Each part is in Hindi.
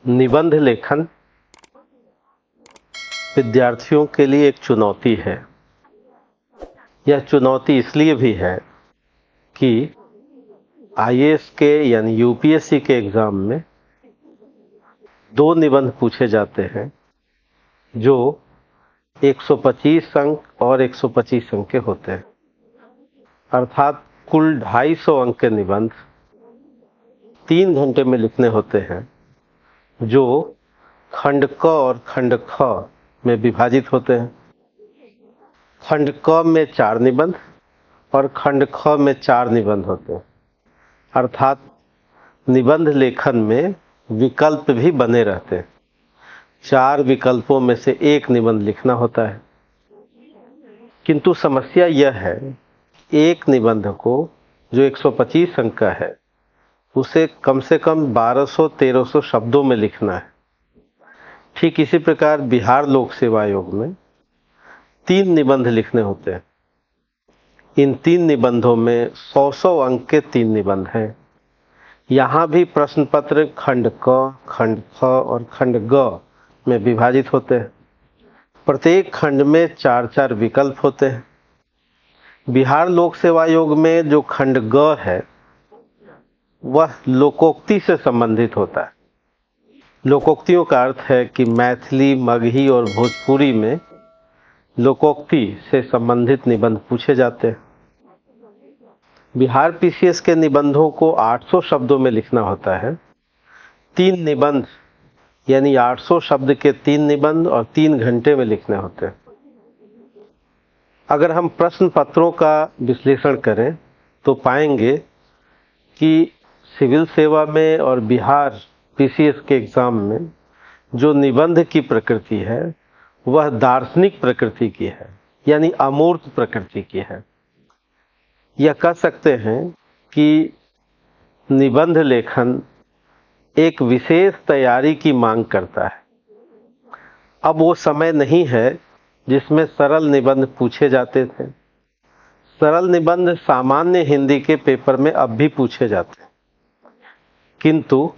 निबंध लेखन विद्यार्थियों के लिए एक चुनौती है। यह चुनौती इसलिए भी है कि आईएएस के यानी यूपीएससी के एग्ज़ाम में 2 निबंध पूछे जाते हैं जो 125 अंक और 125 अंक के होते हैं, अर्थात कुल 250 अंक के निबंध 3 घंटे में लिखने होते हैं, जो खंड क और खंड ख में विभाजित होते हैं। खंड क में 4 निबंध और खंड ख में 4 निबंध होते हैं, अर्थात निबंध लेखन में विकल्प भी बने रहते हैं। 4 विकल्पों में से एक निबंध लिखना होता है। किंतु समस्या यह है, एक निबंध को जो 125 अंक का है उसे कम से कम 1200-1300 शब्दों में लिखना है। ठीक इसी प्रकार बिहार लोक सेवा आयोग में 3 निबंध लिखने होते हैं। इन 3 निबंधों में 100 अंक के 3 निबंध हैं। यहाँ भी प्रश्न पत्र खंड क, खंड ख और खंड ग में विभाजित होते हैं। प्रत्येक खंड में 4-4 विकल्प होते हैं। बिहार लोक सेवा आयोग में जो खंड ग है वह लोकोक्ति से संबंधित होता है। लोकोक्तियों का अर्थ है कि मैथिली, मगही और भोजपुरी में लोकोक्ति से संबंधित निबंध पूछे जाते हैं। बिहार पीसीएस के निबंधों को 800 शब्दों में लिखना होता है। 3 निबंध यानी 800 शब्द के 3 निबंध और 3 घंटे में लिखने होते हैं। अगर हम प्रश्न पत्रों का विश्लेषण करें तो पाएंगे कि सिविल सेवा में और बिहार पीसीएस के एग्ज़ाम में जो निबंध की प्रकृति है वह दार्शनिक प्रकृति की है, यानी अमूर्त प्रकृति की है। यह कह सकते हैं कि निबंध लेखन एक विशेष तैयारी की मांग करता है। अब वो समय नहीं है जिसमें सरल निबंध पूछे जाते थे। सरल निबंध सामान्य हिंदी के पेपर में अब भी पूछे जाते हैं, किंतु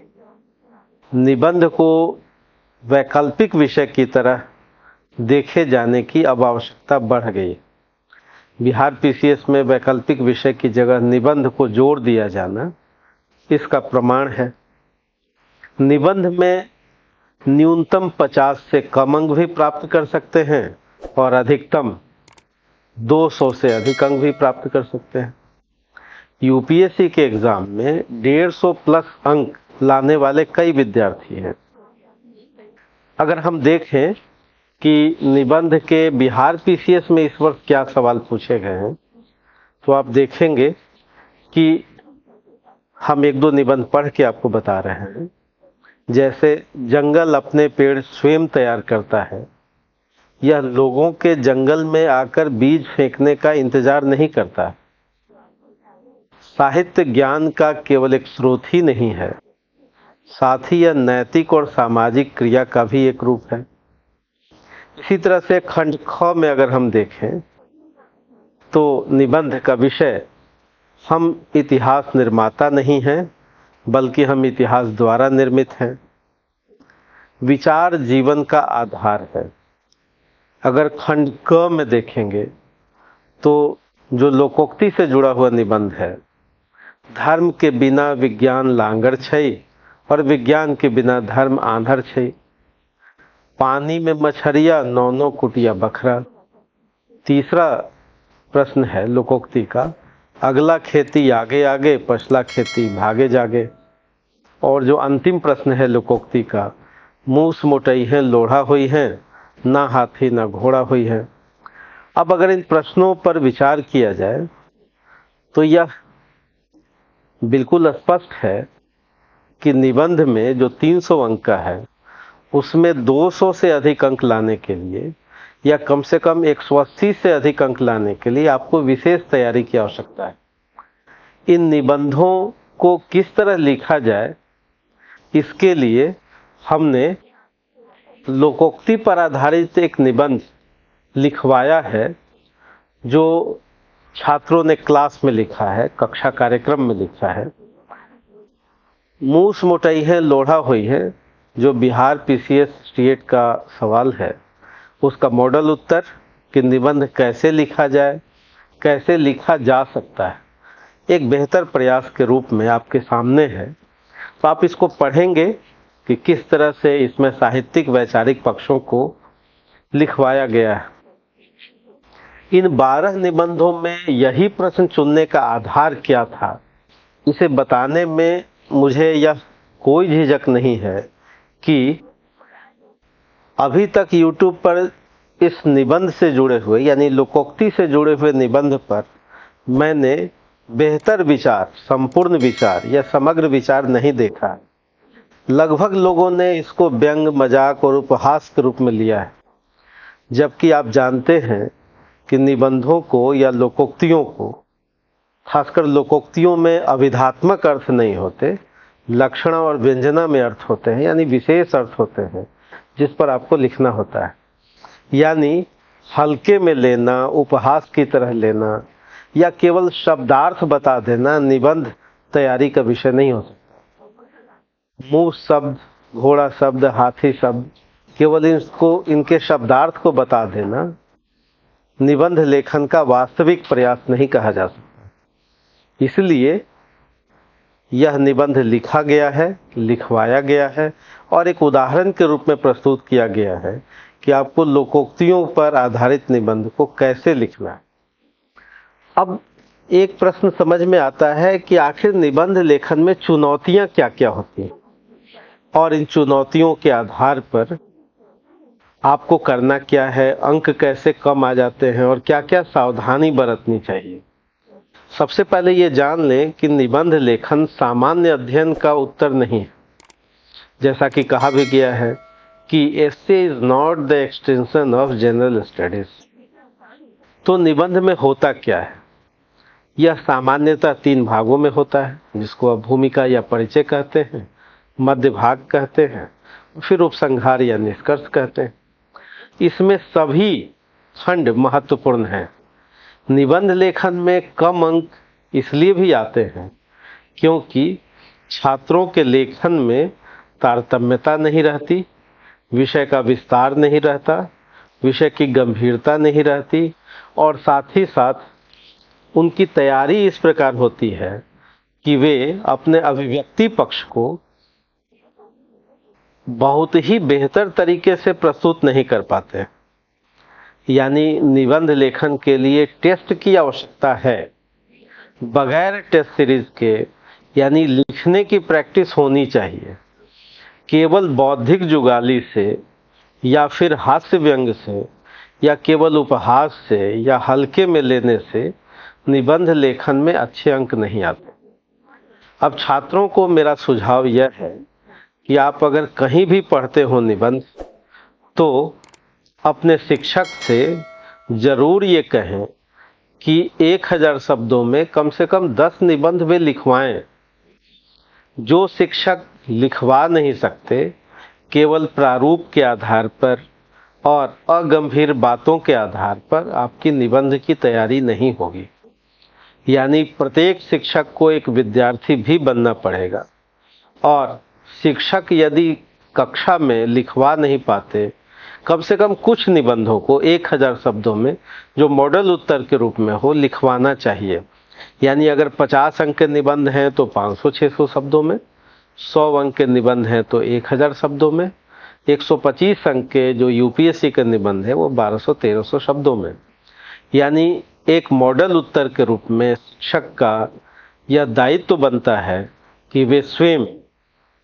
निबंध को वैकल्पिक विषय की तरह देखे जाने की अब आवश्यकता बढ़ गई। बिहार पीसीएस में वैकल्पिक विषय की जगह निबंध को जोड़ दिया जाना इसका प्रमाण है। निबंध में न्यूनतम 50 से कम अंक भी प्राप्त कर सकते हैं और अधिकतम 200 से अधिक अंक भी प्राप्त कर सकते हैं। यूपीएससी के एग्ज़ाम में 150 प्लस अंक लाने वाले कई विद्यार्थी हैं। अगर हम देखें कि निबंध के बिहार पीसीएस में इस वर्ष क्या सवाल पूछे गए हैं तो आप देखेंगे कि हम 1-2 निबंध पढ़ के आपको बता रहे हैं। जैसे जंगल अपने पेड़ स्वयं तैयार करता है, यह लोगों के जंगल में आकर बीज फेंकने का इंतजार नहीं करता। साहित्य ज्ञान का केवल एक स्रोत ही नहीं है, साथ ही यह नैतिक और सामाजिक क्रिया का भी एक रूप है। इसी तरह से खंड ख में अगर हम देखें तो निबंध का विषय हम इतिहास निर्माता नहीं हैं, बल्कि हम इतिहास द्वारा निर्मित हैं। विचार जीवन का आधार है। अगर खंड क में देखेंगे तो जो लोकोक्ति से जुड़ा हुआ निबंध है, धर्म के बिना विज्ञान लांगर छै और विज्ञान के बिना धर्म आंधर छै। पानी में मछरिया 9-9 कुटिया बखरा। तीसरा प्रश्न है लोकोक्ति का, अगला खेती आगे आगे, पछला खेती भागे जागे। और जो अंतिम प्रश्न है लोकोक्ति का, मूस मोटई है लोढ़ा हुई है, ना हाथी ना घोड़ा हुई है। अब अगर इन प्रश्नों पर विचार किया जाए तो यह बिल्कुल स्पष्ट है कि निबंध में जो 300 अंक का है उसमें 200 से अधिक अंक लाने के लिए या कम से कम 180 से अधिक अंक लाने के लिए आपको विशेष तैयारी की आवश्यकता है। इन निबंधों को किस तरह लिखा जाए, इसके लिए हमने लोकोक्ति पर आधारित एक निबंध लिखवाया है जो छात्रों ने क्लास में लिखा है, कक्षा कार्यक्रम में लिखा है। मूस मोटई है लोढ़ा हुई है, जो बिहार पीसीएस स्टेट का सवाल है उसका मॉडल उत्तर कि निबंध कैसे लिखा जाए, कैसे लिखा जा सकता है, एक बेहतर प्रयास के रूप में आपके सामने है। तो आप इसको पढ़ेंगे कि किस तरह से इसमें साहित्यिक वैचारिक पक्षों को लिखवाया गया है। इन 12 निबंधों में यही प्रश्न चुनने का आधार क्या था, इसे बताने में मुझे यह कोई झिझक नहीं है कि अभी तक YouTube पर इस निबंध से जुड़े हुए यानी लोकोक्ति से जुड़े हुए निबंध पर मैंने बेहतर विचार, संपूर्ण विचार या समग्र विचार नहीं देखा। लगभग लोगों ने इसको व्यंग, मजाक और उपहास के रूप में लिया है, जबकि आप जानते हैं कि निबंधों को या लोकोक्तियों को, खासकर लोकोक्तियों में अभिधात्मक अर्थ नहीं होते, लक्षणा और व्यंजना में अर्थ होते हैं, यानी विशेष अर्थ होते हैं जिस पर आपको लिखना होता है। यानी हल्के में लेना, उपहास की तरह लेना या केवल शब्दार्थ बता देना निबंध तैयारी का विषय नहीं हो सकता। मूस शब्द, घोड़ा शब्द, हाथी शब्द, केवल इनके शब्दार्थ को बता देना निबंध लेखन का वास्तविक प्रयास नहीं कहा जा सकता। इसलिए यह निबंध लिखा गया है, लिखवाया गया है और एक उदाहरण के रूप में प्रस्तुत किया गया है कि आपको लोकोक्तियों पर आधारित निबंध को कैसे लिखना है। अब एक प्रश्न समझ में आता है कि आखिर निबंध लेखन में चुनौतियां क्या क्या होती हैं और इन चुनौतियों के आधार पर आपको करना क्या है, अंक कैसे कम आ जाते हैं और क्या क्या सावधानी बरतनी चाहिए। सबसे पहले ये जान लें कि निबंध लेखन सामान्य अध्ययन का उत्तर नहीं है। जैसा कि कहा भी गया है कि essay is not the extension of general studies. तो निबंध में होता क्या है? यह सामान्यतः 3 भागों में होता है, जिसको आप भूमिका या परिचय कहते हैं, मध्य भाग कहते हैं, फिर उपसंहार या निष्कर्ष कहते हैं। इसमें सभी खंड महत्वपूर्ण हैं। निबंध लेखन में कम अंक इसलिए भी आते हैं क्योंकि छात्रों के लेखन में तारतम्यता नहीं रहती, विषय का विस्तार नहीं रहता, विषय की गंभीरता नहीं रहती और साथ ही साथ उनकी तैयारी इस प्रकार होती है कि वे अपने अभिव्यक्ति पक्ष को बहुत ही बेहतर तरीके से प्रस्तुत नहीं कर पाते। यानी निबंध लेखन के लिए टेस्ट की आवश्यकता है। बगैर टेस्ट सीरीज के यानी लिखने की प्रैक्टिस होनी चाहिए। केवल बौद्धिक जुगाली से या फिर हास्य व्यंग से या केवल उपहास से या हल्के में लेने से निबंध लेखन में अच्छे अंक नहीं आते। अब छात्रों को मेरा सुझाव यह है कि आप अगर कहीं भी पढ़ते हो निबंध, तो अपने शिक्षक से जरूर ये कहें कि 1000 शब्दों में कम से कम 10 निबंध वे लिखवाएं। जो शिक्षक लिखवा नहीं सकते, केवल प्रारूप के आधार पर और अगंभीर बातों के आधार पर आपकी निबंध की तैयारी नहीं होगी। यानी प्रत्येक शिक्षक को एक विद्यार्थी भी बनना पड़ेगा और शिक्षक यदि कक्षा में लिखवा नहीं पाते, कम से कम कुछ निबंधों को 1000 शब्दों में जो मॉडल उत्तर के रूप में हो लिखवाना चाहिए। यानी अगर 50 अंक के निबंध हैं तो 500-600 शब्दों में, 100 अंक के निबंध हैं तो 1000 शब्दों में, 125 अंक के जो यूपीएससी के निबंध है वो 1200-1300 शब्दों में। यानी एक मॉडल उत्तर के रूप में शिक्षक का यह दायित्व बनता है कि वे स्वयं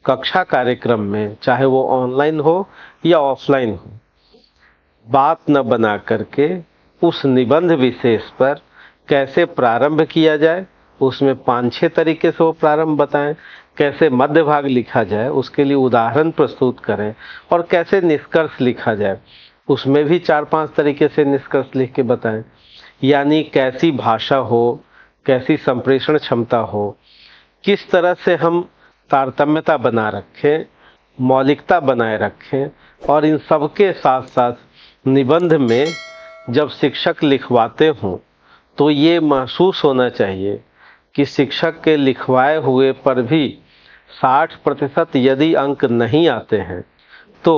कक्षा कार्यक्रम में, चाहे वो ऑनलाइन हो या ऑफलाइन हो, बात न बना करके उस निबंध विशेष पर कैसे प्रारंभ किया जाए, उसमें 5-6 तरीके से वो प्रारंभ बताएं, कैसे मध्य भाग लिखा जाए उसके लिए उदाहरण प्रस्तुत करें और कैसे निष्कर्ष लिखा जाए उसमें भी 4-5 तरीके से निष्कर्ष लिख के बताएं। यानी कैसी भाषा हो, कैसी संप्रेषण क्षमता हो, किस तरह से हम तारतम्यता बना रखें, मौलिकता बनाए रखें और इन सब के साथ साथ निबंध में जब शिक्षक लिखवाते हों तो ये महसूस होना चाहिए कि शिक्षक के लिखवाए हुए पर भी 60% यदि अंक नहीं आते हैं तो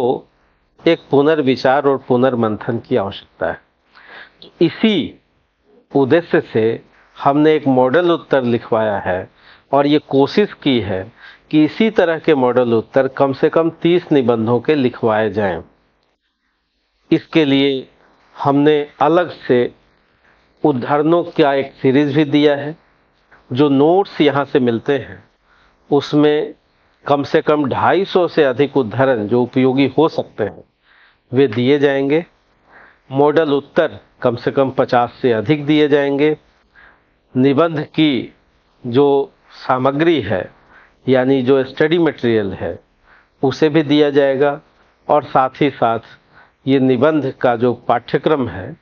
एक पुनर्विचार और पुनर्मंथन की आवश्यकता है। इसी उद्देश्य से हमने एक मॉडल उत्तर लिखवाया है और ये कोशिश की है कि इसी तरह के मॉडल उत्तर कम से कम 30 निबंधों के लिखवाए जाएं। इसके लिए हमने अलग से उद्धरणों का एक सीरीज भी दिया है। जो नोट्स यहाँ से मिलते हैं उसमें कम से कम 250 से अधिक उद्धरण जो उपयोगी हो सकते हैं वे दिए जाएंगे। मॉडल उत्तर कम से कम 50 से अधिक दिए जाएंगे। निबंध की जो सामग्री है यानी जो स्टडी मटेरियल है उसे भी दिया जाएगा और साथ ही साथ ये निबंध का जो पाठ्यक्रम है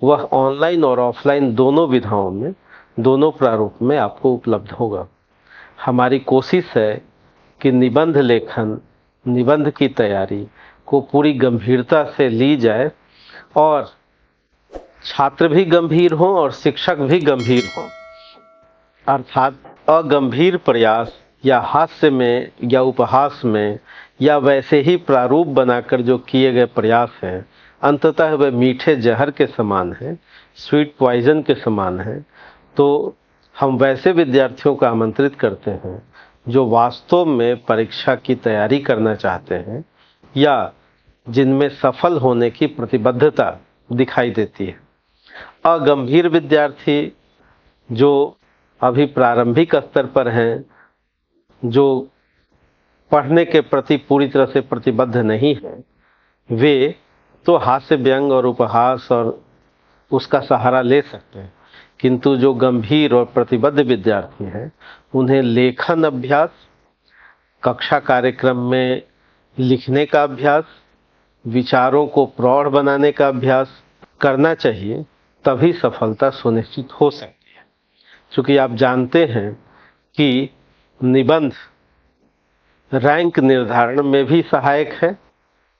वह ऑनलाइन और ऑफलाइन दोनों विधाओं में, दोनों प्रारूप में आपको उपलब्ध होगा। हमारी कोशिश है कि निबंध लेखन, निबंध की तैयारी को पूरी गंभीरता से ली जाए और छात्र भी गंभीर हों और शिक्षक भी गंभीर हों, अर्थात अगंभीर प्रयास या हास्य में या उपहास में या वैसे ही प्रारूप बनाकर जो किए गए प्रयास हैं अंततः वे मीठे जहर के समान हैं, स्वीट पॉइजन के समान हैं। तो हम वैसे विद्यार्थियों को आमंत्रित करते हैं जो वास्तव में परीक्षा की तैयारी करना चाहते हैं या जिनमें सफल होने की प्रतिबद्धता दिखाई देती है। अगंभीर विद्यार्थी जो अभी प्रारंभिक स्तर पर हैं, जो पढ़ने के प्रति पूरी तरह से प्रतिबद्ध नहीं हैं, वे तो हास्य व्यंग और उपहास और उसका सहारा ले सकते हैं, किंतु जो गंभीर और प्रतिबद्ध विद्यार्थी हैं उन्हें लेखन अभ्यास, कक्षा कार्यक्रम में लिखने का अभ्यास, विचारों को प्रौढ़ बनाने का अभ्यास करना चाहिए, तभी सफलता सुनिश्चित हो सकती है। क्योंकि आप जानते हैं कि निबंध रैंक निर्धारण में भी सहायक है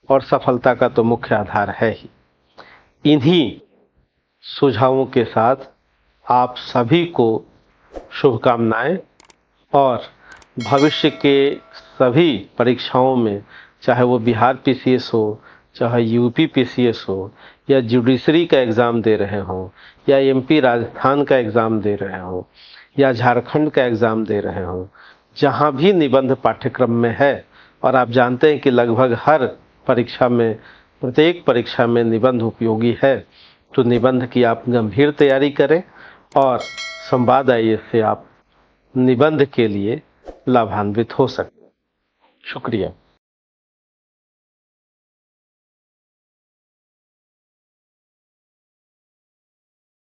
और सफलता का तो मुख्य आधार है ही। इन्हीं सुझावों के साथ आप सभी को शुभकामनाएं और भविष्य के सभी परीक्षाओं में, चाहे वो बिहार पीसीएस हो, चाहे यूपी पीसीएस हो, या जुडिशरी का एग्ज़ाम दे रहे हों, या एमपी राजस्थान का एग्ज़ाम दे रहे हों, या झारखंड का एग्ज़ाम दे रहे हों, जहाँ भी निबंध पाठ्यक्रम में है और आप जानते हैं कि लगभग हर परीक्षा में, प्रत्येक परीक्षा में निबंध उपयोगी है, तो निबंध की आप गंभीर तैयारी करें और संवाद आईएएस से आप निबंध के लिए लाभान्वित हो सकते हैं। शुक्रिया।